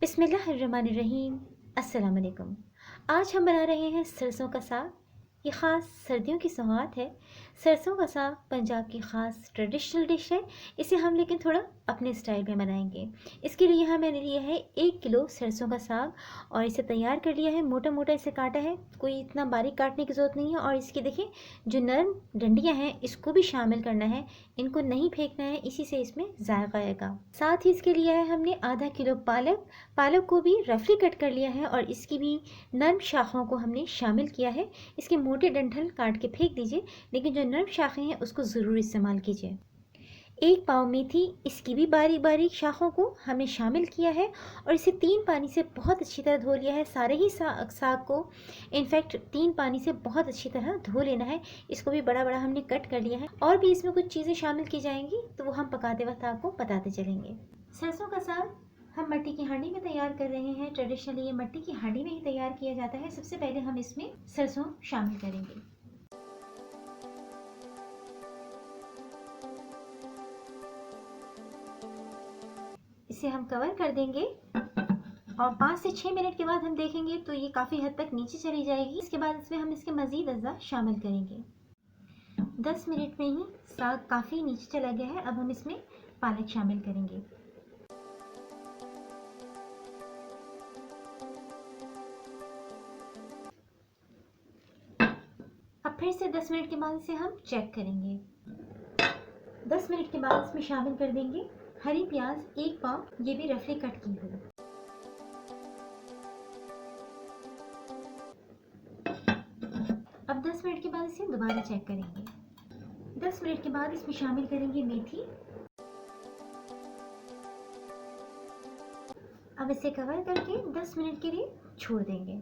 बिस्मिल्लाहिर्रहमानिर्रहीम। अस्सलाम वालेकुम। आज हम बना रहे हैं सरसों का साग। ये ख़ास सर्दियों की सौगात है। सरसों का साग पंजाब की ख़ास ट्रेडिशनल डिश है। इसे हम लेकिन थोड़ा अपने स्टाइल में बनाएंगे। इसके लिए यहाँ मैंने लिया है 1 किलो सरसों का साग और इसे तैयार कर लिया है। मोटा मोटा इसे काटा है, कोई इतना बारीक काटने की ज़रूरत नहीं है। और इसकी देखिए जो नरम डंडियाँ हैं इसको भी शामिल करना है, इनको नहीं फेंकना है, इसी से इसमें जायका आएगा। साथ ही इसके लिया है हमने आधा किलो पालक। पालक को भी रफली कट कर लिया है और इसकी भी नरम शाखों को हमने शामिल किया है। इसके मोटे डंठल काट के फेंक दीजिए, लेकिन जो नरम शाखें हैं उसको ज़रूर इस्तेमाल कीजिए। 1 पाव मेथी, इसकी भी बारीक बारीक शाखों को हमने शामिल किया है और इसे 3 पानी से बहुत अच्छी तरह धो लिया है। सारे ही साग को इनफैक्ट 3 पानी से बहुत अच्छी तरह धो लेना है। इसको भी बड़ा बड़ा हमने कट कर लिया है और भी इसमें कुछ चीज़ें शामिल की जाएंगी तो वो हम पकाते वक्त आपको बताते चलेंगे। सरसों का साग हम मिट्टी की हांडी में तैयार कर रहे हैं। ट्रेडिशनली ये मिट्टी की हांडी में ही तैयार किया जाता है। सबसे पहले हम इसमें सरसों शामिल करेंगे। इसे हम कवर कर देंगे और 5 से 6 मिनट के बाद हम देखेंगे तो ये काफ़ी हद तक नीचे चली जाएगी। इसके बाद इसमें हम इसके मज़ीद अज़ा शामिल करेंगे। 10 मिनट में ही साग काफ़ी नीचे चला गया है। अब हम इसमें पालक शामिल करेंगे। अब फिर से 10 मिनट के बाद इसे हम चेक करेंगे। 10 मिनट के बाद इसमें शामिल कर देंगे हरी प्याज 1 पाव, ये भी रफली कट की हुई। अब 10 मिनट के बाद इसे दोबारा चेक करेंगे। 10 मिनट के बाद इसमें शामिल करेंगे मेथी। अब इसे कवर करके 10 मिनट के लिए छोड़ देंगे।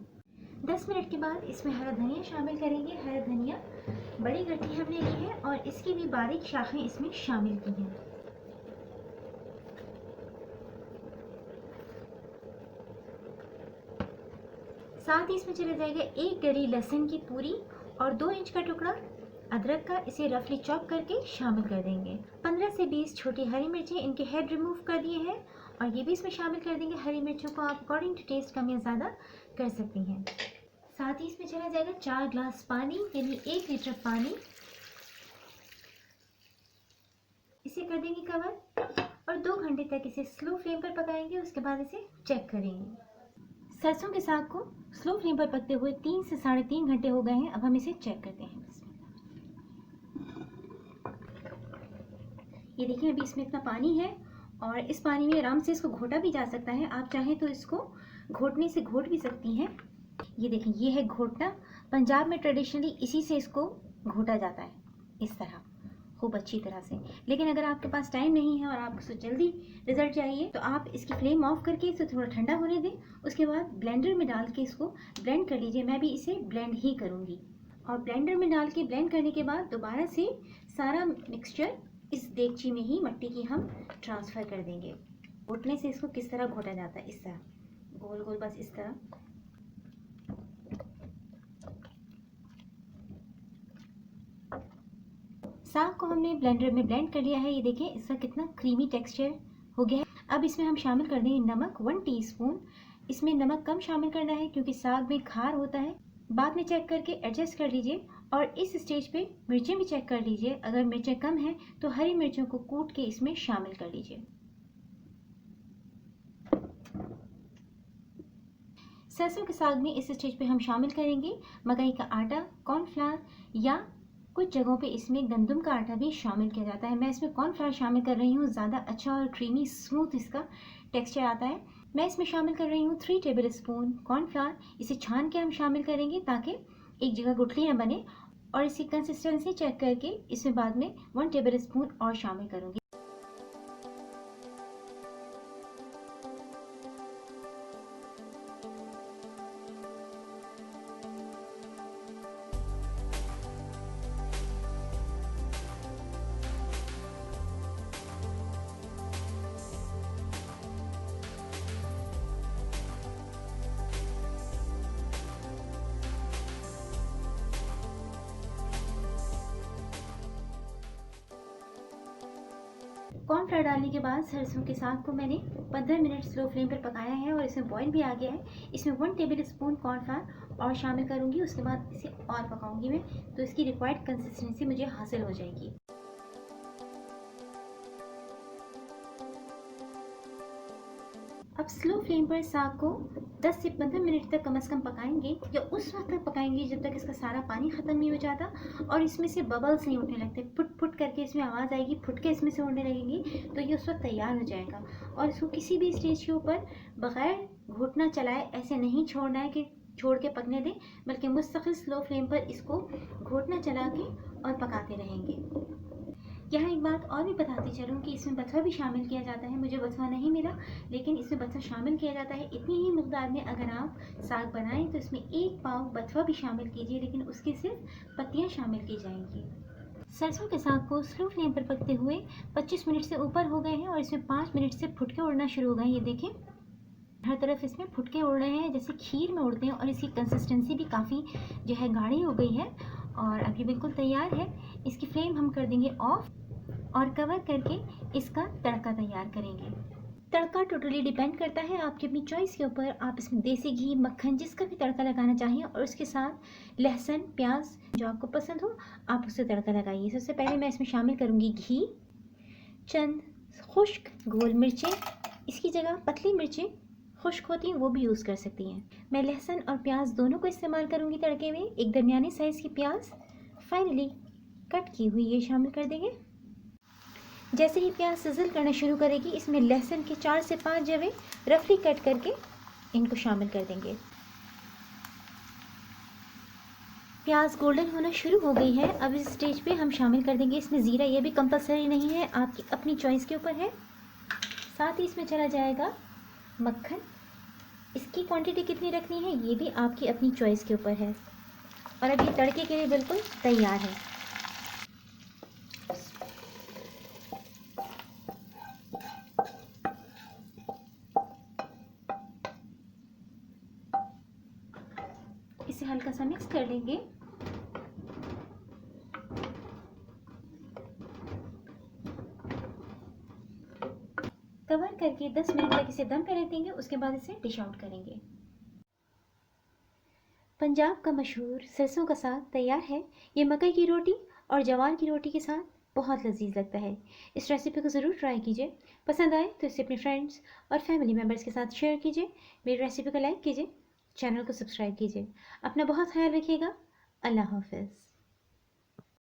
10 मिनट के बाद इसमें हरा धनिया शामिल करेंगे। हरा धनिया बड़ी गट्टी हमने ली है और इसकी भी बारीक शाखें इसमें शामिल की हैं। साथ ही इसमें चला जाएगा 1 गरी लहसुन की पूरी और 2 इंच का टुकड़ा अदरक का। इसे रफली चॉप करके शामिल कर देंगे। 15 से 20 छोटी हरी मिर्चें, इनके हेड रिमूव कर दिए हैं और ये भी इसमें शामिल कर देंगे। हरी मिर्चों को आप अकॉर्डिंग टू टेस्ट कम या ज़्यादा कर सकती हैं। साथ ही इसमें चला जाएगा 4 ग्लास पानी, यानी 1 लीटर पानी। इसे कर देंगे कवर और 2 घंटे तक इसे स्लो फ्लेम पर पकाएंगे। उसके बाद इसे चेक करेंगे। सरसों के साग को स्लो फ्लेम पर पकते हुए 3 से 3.5 घंटे हो गए हैं। अब हम इसे चेक करते हैं। ये देखिए अभी इसमें इतना पानी है और इस पानी में आराम से इसको घोटा भी जा सकता है। आप चाहें तो इसको घोटने से घोट भी सकती हैं। ये देखिए ये है घोटना। पंजाब में ट्रेडिशनली इसी से इसको घोटा जाता है, इस तरह खूब अच्छी तरह से। लेकिन अगर आपके पास टाइम नहीं है और आपको जल्दी रिजल्ट चाहिए तो आप इसकी फ्लेम ऑफ करके इसे थोड़ा ठंडा होने दें। उसके बाद ब्लेंडर में डाल के इसको ब्लेंड कर लीजिए। मैं भी इसे ब्लेंड ही करूँगी और ब्लेंडर में डाल के ब्लेंड करने के बाद दोबारा से सारा मिक्सचर इस देगची में ही मिट्टी की हम ट्रांसफ़र कर देंगे। घोटने से इसको किस तरह घोटा जाता है, इस तरह गोल गोल, बस इस तरह। साग को हमने ब्लेंडर में ब्लेंड कर लिया है। ये देखिए इसका कितना क्रीमी टेक्सचर हो गया है। अब इसमें हम शामिल कर देंगे नमक 1 टीस्पून। इसमें नमक कम शामिल करना है क्योंकि साग में खार होता है। बाद में चेक करके एडजस्ट कर लीजिए और इस स्टेज पे मिर्चें भी चेक कर लीजिए। अगर मिर्चें कम हैं तो हरी मिर्चों को कूट के इसमें शामिल कर लीजिए। सरसों के साग में इस स्टेज पे हम शामिल करेंगे मकई का आटा, कॉर्नफ्लावर, या कुछ जगहों पे इसमें गंदम का आटा भी शामिल किया जाता है। मैं इसमें कॉर्नफ्लावर शामिल कर रही हूँ, ज़्यादा अच्छा और क्रीमी स्मूथ इसका टेक्सचर आता है। मैं इसमें शामिल कर रही हूँ 3 टेबल स्पून कॉर्नफ्लावर। इसे छान के हम शामिल करेंगे ताकि एक जगह गुठली न बने। और इसकी कंसिस्टेंसी चेक करके इसमें बाद में 1 टेबल स्पून और शामिल करूँगी। कॉर्नफ्लावर डालने के बाद सरसों के साग को मैंने 15 मिनट स्लो फ्लेम पर पकाया है और इसमें बॉईल भी आ गया है। इसमें 1 टेबल स्पून कॉर्नफ्लावर और शामिल करूँगी, उसके बाद इसे और पकाऊंगी मैं, तो इसकी रिक्वायर्ड कंसिस्टेंसी मुझे हासिल हो जाएगी। अब स्लो फ्लेम पर साग को 10 से 15 मिनट तक कम से कम पकाएंगे, या उस वक्त तक पकाएंगे जब तक इसका सारा पानी ख़त्म नहीं हो जाता और इसमें से बबल्स नहीं उठने लगते। फुट फुट करके इसमें आवाज़ आएगी, फुटके इसमें से उड़ने लगेंगी, तो ये उस वक्त तैयार हो जाएगा। और इसको किसी भी स्टेज के ऊपर बग़ैर घुटना चलाए ऐसे नहीं छोड़ना है कि छोड़ के पकने दें, बल्कि मुस्तकिल स्लो फ्लेम पर इसको घुटना चला के और पकाते रहेंगे। यहाँ एक बात और भी बताती चलूँ कि इसमें बथुआ भी शामिल किया जाता है। मुझे बथुआ नहीं मिला, लेकिन इसमें बथुआ शामिल किया जाता है। इतनी ही मकदार में अगर आप साग बनाएं तो इसमें 1 पाव बथुआ भी शामिल कीजिए, लेकिन उसकी सिर्फ पत्तियाँ शामिल की जाएंगी। सरसों के साग को स्लो फ्लेम पर पकते हुए 25 मिनट से ऊपर हो गए हैं और इसमें 5 मिनट से फुटके उड़ना शुरू हो गए हैं। ये देखें, हर तरफ इसमें फुटके उड़ रहे हैं जैसे खीर में उड़ते हैं, और इसकी कंसिस्टेंसी भी काफ़ी जो है गाढ़ी हो गई है और अब ये बिल्कुल तैयार है। इसकी फ्लेम हम कर देंगे ऑफ और कवर करके इसका तड़का तैयार करेंगे। तड़का टोटली डिपेंड करता है आपकी अपनी चॉइस के ऊपर। आप इसमें देसी घी, मक्खन, जिसका भी तड़का लगाना चाहिए, और उसके साथ लहसुन, प्याज जो आपको पसंद हो आप उससे तड़का लगाइए। सबसे पहले मैं इसमें शामिल करूँगी घी, चंद खुश्क गोल मिर्चें, इसकी जगह पतली मिर्चें खुश्क होती हैं वो भी यूज़ कर सकती हैं। मैं लहसुन और प्याज दोनों को इस्तेमाल करूँगी तड़के में। एक दरमियानी साइज़ की प्याज फाइनली कट की हुई ये शामिल कर देंगे। जैसे ही प्याज सिजल करना शुरू करेगी, इसमें लहसुन के 4 से 5 जवे रफली कट करके इनको शामिल कर देंगे। प्याज गोल्डन होना शुरू हो गई है। अब इस स्टेज पे हम शामिल कर देंगे इसमें ज़ीरा। ये भी कंपलसरी नहीं है, आपकी अपनी चॉइस के ऊपर है। साथ ही इसमें चला जाएगा मक्खन। इसकी क्वांटिटी कितनी रखनी है ये भी आपकी अपनी चॉइस के ऊपर है। और अब ये तड़के के लिए बिल्कुल तैयार है। इसे हल्का सा मिक्स कर लेंगे। कवर करके 10 मिनट तक इसे दम पे रख देंगे, उसके बाद इसे डिश आउट करेंगे। पंजाब का मशहूर सरसों का साग तैयार है। ये मकई की रोटी और जवार की रोटी के साथ बहुत लजीज लगता है। इस रेसिपी को ज़रूर ट्राई कीजिए। पसंद आए तो इसे अपने फ्रेंड्स और फैमिली मेम्बर्स के साथ शेयर कीजिए। मेरी रेसिपी को लाइक कीजिए, चैनल को सब्सक्राइब कीजिए। अपना बहुत ख्याल रखिएगा। अल्लाह हाफ़िज़।